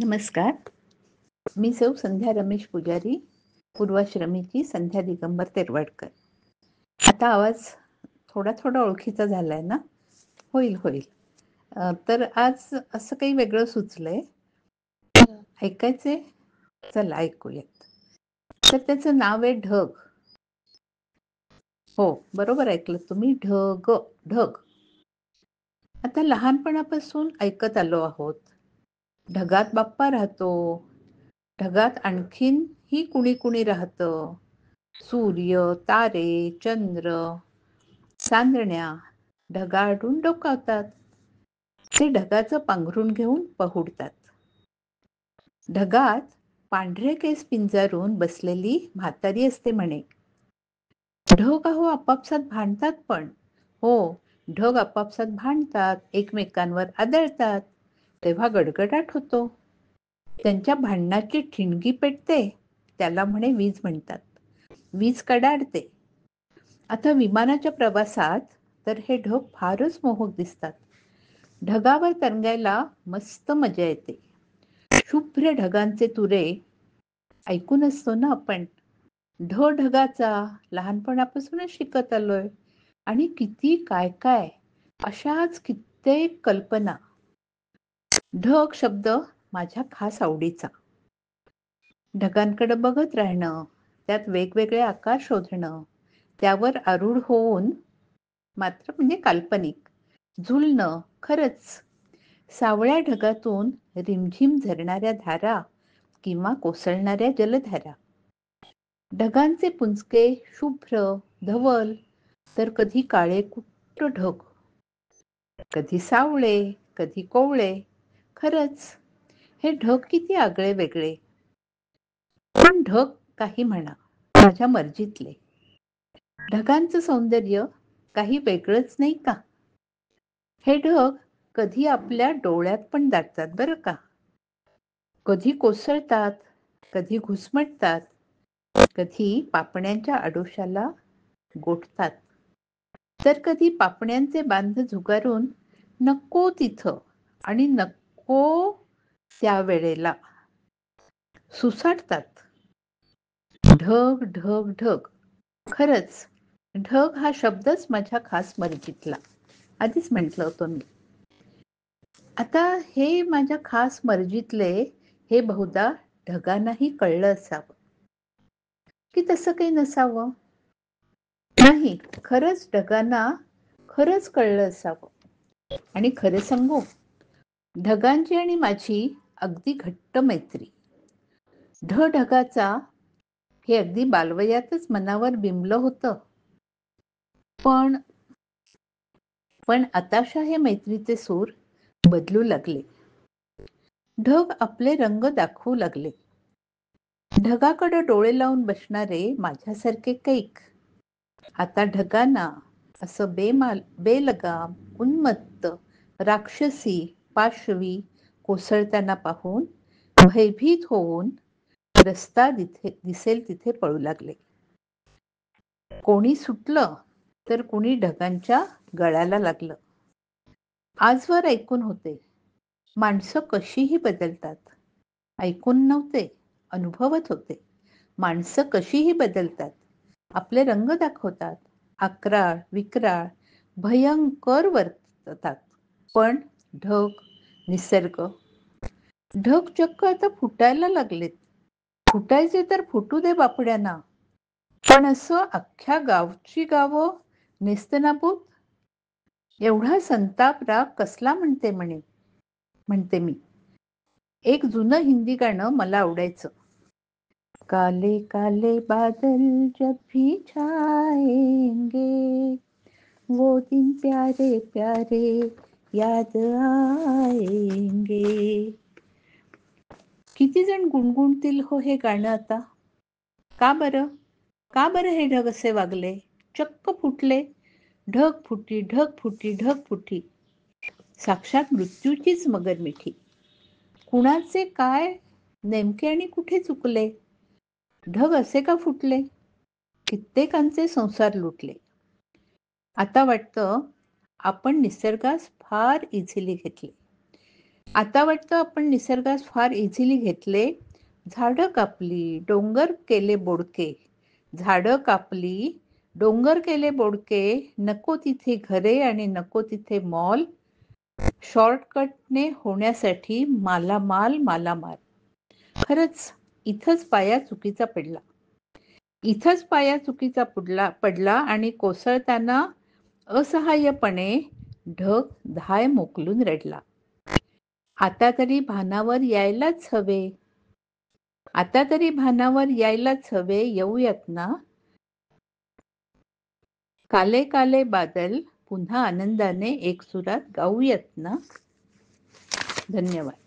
नमस्कार. मी सौ संध्या रमेश पुजारी, पूर्वाश्रमीची संध्या दिगंबर तेरवाडकर. आता आवाज थोडा थोडा ओळखीचा झालाय ना? होईल होईल. तर आज असं काही वेगळं सुचलंय. ऐकायचे? चला ऐकूयात. तर त्याचं नाव आहे ढग. हो, बरोबर ऐकलं तुम्ही. ढग. ढग. आता लहानपणापासून ऐकत आलो आहोत. ढगात बाप्पा राहतो. ढगात आणखीनही कुणी कुणी राहतं. सूर्य, तारे, चंद्र, चांदण्या ढगाआडून डोकावतात. ते ढगाचं पांघरून घेऊन पहुडतात. ढगात पांढरे केस पिंजारून बसलेली म्हातारी असते म्हणे. ढग अहो आपापसात भांडतात पण. हो, ढग आपापसात भांडतात, एकमेकांवर आदळतात. तेव्हा गडगडाट होतो. त्यांच्या भांडणाची ठिणगी पेटते, त्याला म्हणे वीज म्हणतात. वीज कडाडते. आता विमानाच्या प्रवासात तर हे ढग फारच मोहक दिसतात. ढगावर तरंगायला मस्त मजा येते. शुभ्र ढगांचे तुरे ऐकून असतो ना आपण. ढगाचा लहानपणापासूनच शिकत आलोय. आणि किती काय काय, अशाच कित्येक कल्पना. ढग शब्द माझ्या खास आवडीचा. ढगांकडे बघत राहणं, त्यात वेगवेगळे आकार शोधणं, त्यावर आरूढ होऊन, मात्र म्हणजे काल्पनिक, झुलणं खरंच. सावळ्या ढगातून रिमझिम झरणाऱ्या धारा किंवा कोसळणाऱ्या जलधारा. ढगांचे पुंजके शुभ्र, धवल, तर कधी काळे कुट्ट ढग, कधी सावळे, कधी कोवळे. खरंच हे ढग किती आगळे वेगळे. पण ढग काही म्हणा, माझ्या मर्जीतले. ढगांचं सौंदर्य काही वेगळंच नाही का? हे ढग कधी आपल्या डोळ्यात पण दाटतात बरं का. कधी कोसळतात, कधी घुसमटतात, कधी पापण्यांच्या आडोशाला गोठतात, तर कधी पापण्यांचे बांध झुगारून नको तिथं आणि नको त्यावेळेला सुसाटतात. ढग ढग ढग. खरंच ढग हा शब्दच माझ्या खास मर्जीतला. आधीच म्हटलं होतं मी. आता हे माझ्या खास मर्जीतले हे बहुधा ढगांनाही कळलं असावं, की तसं काही नसावं. नाही, खरंच ढगांना खरंच कळलं असावं. आणि खरं सांगू, ढगांची आणि माझी अगदी घट्ट मैत्री. ढगाचा हे अगदी बालवयातच मनावर बिंबलं होतं. पण पण आताशा हे मैत्रीचे सूर बदलू लागले. ढग आपले रंग दाखवू लागले. ढगाकडे डोळे लावून बसणारे माझ्यासारखे कैक आता ढगांना असं बेलगाम, उन्मत्त, राक्षसी, पाशवी कोसळताना पाहून भयभीत होऊन रस्ता दिसेल तिथे पळू लागले. कोणी सुटलं तर कोणी ढगांच्या गळाला लागलं. आजवर ऐकून होते, माणसं कशीही बदलतात. ऐकून नव्हते, अनुभवत होते. माणसं कशीही बदलतात, आपले रंग दाखवतात, अक्राळ विक्राळ भयंकर वर्ततात. पण ढग, निसर्ग, ढग चक्क आता फुटायला लागलेत. फुटायचे तर फुटू दे बापड्यांना, पण असं अख्ख्या गावची गावं नेस्तनाबूत. एवढा संताप राग कसला म्हणते मी. एक जुनं हिंदी गाणं मला आवडायचं. काले काले बादल जब भी छाएंगे, वो दिन प्यारे प्यारे याद आएंगे. किती जण गुणगुणतील हो हे गाणं आता. का बरं हे ढग असे वागले, चक्क फुटले. ढग फुटी ढग फुटी ढग फुटी, साक्षात मृत्यूचीच मगर मिठी. कुणाचे काय नेमके आणि कुठे चुकले? ढग असे का फुटले? कित्येकांचे संसार लुटले. आता वाटतं आपण निसर्गास फार इझिली घेतले. आता वाटतं आपण निसर्गास फार इझिली घेतले. झाडं कापली, डोंगर केले बोडके. झाडं कापली, डोंगर केले बोडके. नको तिथे घरे आणि नको तिथे मॉल. शॉर्टकटने होण्यासाठी मालामाल, मालामाल. खरंच इथंच पाया चुकीचा पडला. इथंच पाया चुकीचा पडला आणि कोसळताना असहाय्यपणे ढग धाय मोकलून रडला. आता तरी भानावर यायलाच हवे. आता तरी भानावर यायलाच हवे. येऊयात ना. काले काले बादल पुन्हा आनंदाने एकसुरात गाऊयात ना. धन्यवाद.